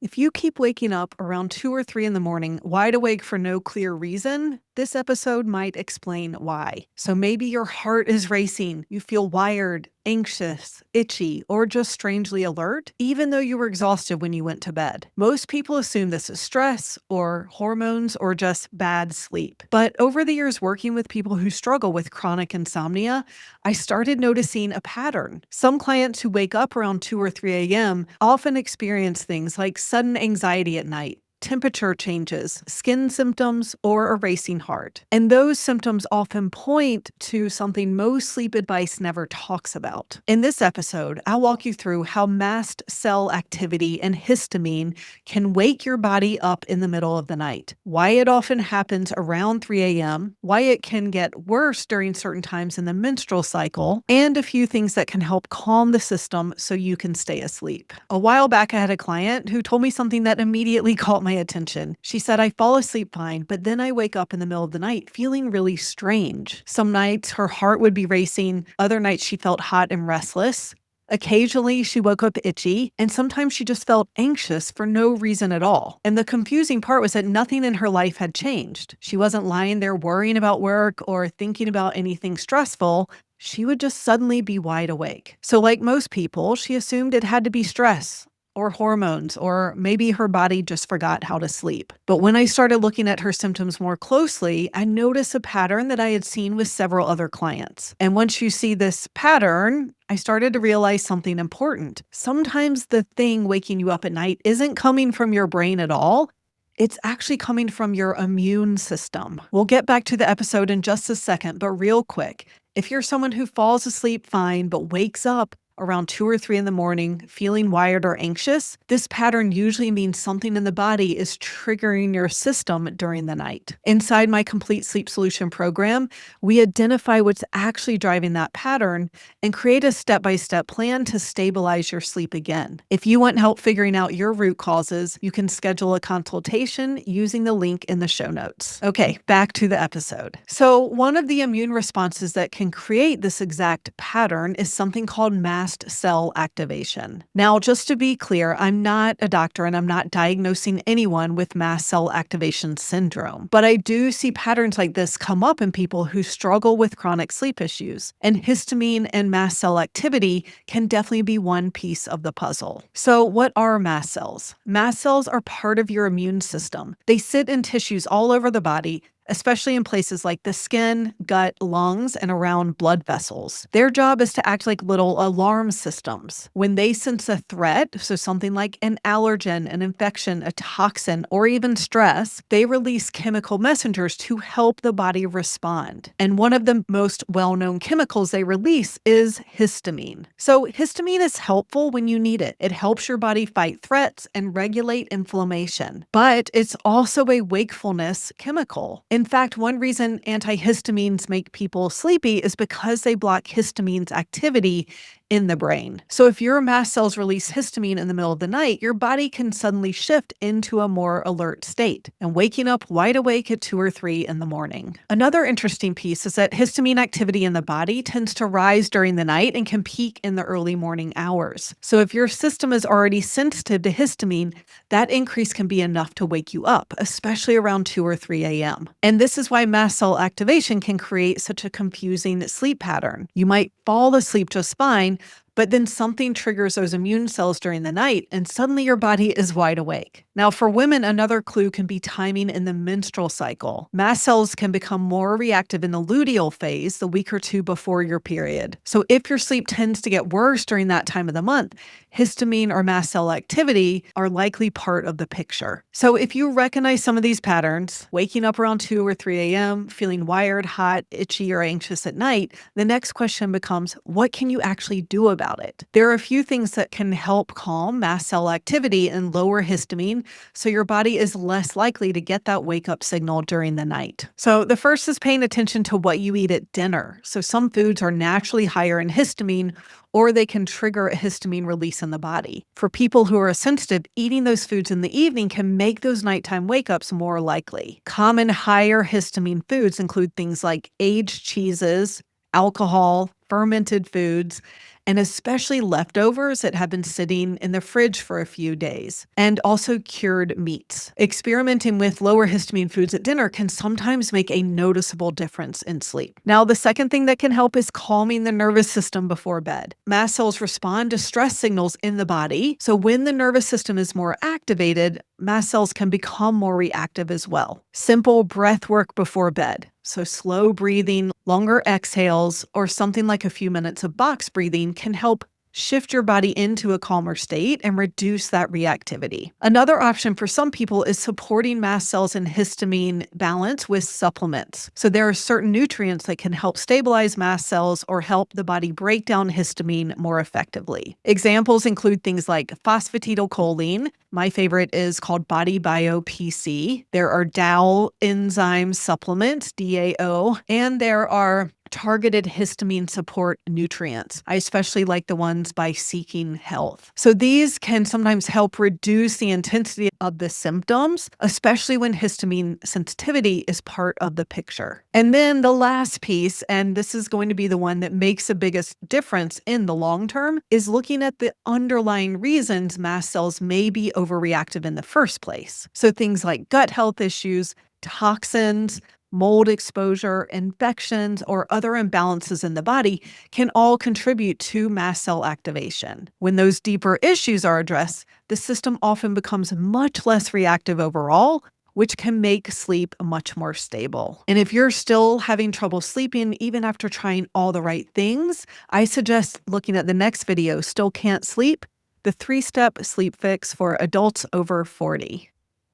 If you keep waking up around 2 or 3 in the morning, wide awake for no clear reason, this episode might explain why. So maybe your heart is racing, you feel wired, anxious, itchy, or just strangely alert, even though you were exhausted when you went to bed. Most people assume this is stress or hormones or just bad sleep. But over the years working with people who struggle with chronic insomnia, I started noticing a pattern. Some clients who wake up around 2 or 3 a.m. often experience things like sudden anxiety at night, temperature changes, skin symptoms, or a racing heart. And those symptoms often point to something most sleep advice never talks about. In this episode, I'll walk you through how mast cell activity and histamine can wake your body up in the middle of the night, why it often happens around 3 a.m., why it can get worse during certain times in the menstrual cycle, and a few things that can help calm the system so you can stay asleep. A while back, I had a client who told me something that immediately caught my attention. She said, I fall asleep fine, but then I wake up in the middle of the night feeling really strange. Some nights her heart would be racing, other nights she felt hot and restless. Occasionally, she woke up itchy, and sometimes she just felt anxious for no reason at all. And the confusing part was that nothing in her life had changed. She wasn't lying there worrying about work or thinking about anything stressful. She would just suddenly be wide awake. So like most people, she assumed it had to be stress or hormones, or maybe her body just forgot how to sleep. But when I started looking at her symptoms more closely, I noticed a pattern that I had seen with several other clients. And once you see this pattern, I started to realize something important. Sometimes the thing waking you up at night isn't coming from your brain at all. It's actually coming from your immune system. We'll get back to the episode in just a second, but real quick, if you're someone who falls asleep fine but wakes up around 2 or 3 in the morning, feeling wired or anxious, this pattern usually means something in the body is triggering your system during the night. Inside my Complete Sleep Solution program, we identify what's actually driving that pattern and create a step-by-step plan to stabilize your sleep again. If you want help figuring out your root causes, you can schedule a consultation using the link in the show notes. Okay, back to the episode. So one of the immune responses that can create this exact pattern is something called mast cell activation. Now, just to be clear, I'm not a doctor and I'm not diagnosing anyone with mast cell activation syndrome, but I do see patterns like this come up in people who struggle with chronic sleep issues, and histamine and mast cell activity can definitely be one piece of the puzzle. So what are mast cells? Mast cells are part of your immune system. They sit in tissues all over the body, especially in places like the skin, gut, lungs, and around blood vessels. Their job is to act like little alarm systems. When they sense a threat, so something like an allergen, an infection, a toxin, or even stress, they release chemical messengers to help the body respond. And one of the most well-known chemicals they release is histamine. So histamine is helpful when you need it. It helps your body fight threats and regulate inflammation. But it's also a wakefulness chemical. In fact, one reason antihistamines make people sleepy is because they block histamine's activity in the brain. So if your mast cells release histamine in the middle of the night, your body can suddenly shift into a more alert state and waking up wide awake at 2 or 3 in the morning. Another interesting piece is that histamine activity in the body tends to rise during the night and can peak in the early morning hours. So if your system is already sensitive to histamine, that increase can be enough to wake you up, especially around 2 or 3 a.m. And this is why mast cell activation can create such a confusing sleep pattern. You might fall asleep just fine, but then something triggers those immune cells during the night, and suddenly your body is wide awake. Now, for women, another clue can be timing in the menstrual cycle. Mast cells can become more reactive in the luteal phase, the week or two before your period. So if your sleep tends to get worse during that time of the month, histamine or mast cell activity are likely part of the picture. So if you recognize some of these patterns, waking up around 2 or 3 a.m., feeling wired, hot, itchy, or anxious at night, the next question becomes, what can you actually do about it? There are a few things that can help calm mast cell activity and lower histamine, so your body is less likely to get that wake-up signal during the night. So the first is paying attention to what you eat at dinner. So some foods are naturally higher in histamine, or they can trigger a histamine release in the body. For people who are sensitive, eating those foods in the evening can make those nighttime wake-ups more likely. Common higher histamine foods include things like aged cheeses, alcohol, fermented foods, and especially leftovers that have been sitting in the fridge for a few days, and also cured meats. Experimenting with lower histamine foods at dinner can sometimes make a noticeable difference in sleep. Now, the second thing that can help is calming the nervous system before bed. Mast cells respond to stress signals in the body, so when the nervous system is more activated, mast cells can become more reactive as well. Simple breath work before bed. So slow breathing, longer exhales, or something like a few minutes of box breathing can help shift your body into a calmer state and reduce that reactivity. Another option for some people is supporting mast cells and histamine balance with supplements. So there are certain nutrients that can help stabilize mast cells or help the body break down histamine more effectively. Examples include things like phosphatidylcholine. My favorite is called Body Bio PC. There are DAO enzyme supplements, DAO, and there are targeted histamine support nutrients. I especially like the ones by Seeking Health. So these can sometimes help reduce the intensity of the symptoms, especially when histamine sensitivity is part of the picture. And then the last piece, and this is going to be the one that makes the biggest difference in the long term, is looking at the underlying reasons mast cells may be overreactive in the first place. So things like gut health issues, toxins, mold exposure, infections, or other imbalances in the body can all contribute to mast cell activation. When those deeper issues are addressed, the system often becomes much less reactive overall, which can make sleep much more stable. And if you're still having trouble sleeping, even after trying all the right things, I suggest looking at the next video, Still Can't Sleep? The 3-step sleep fix for adults over 40.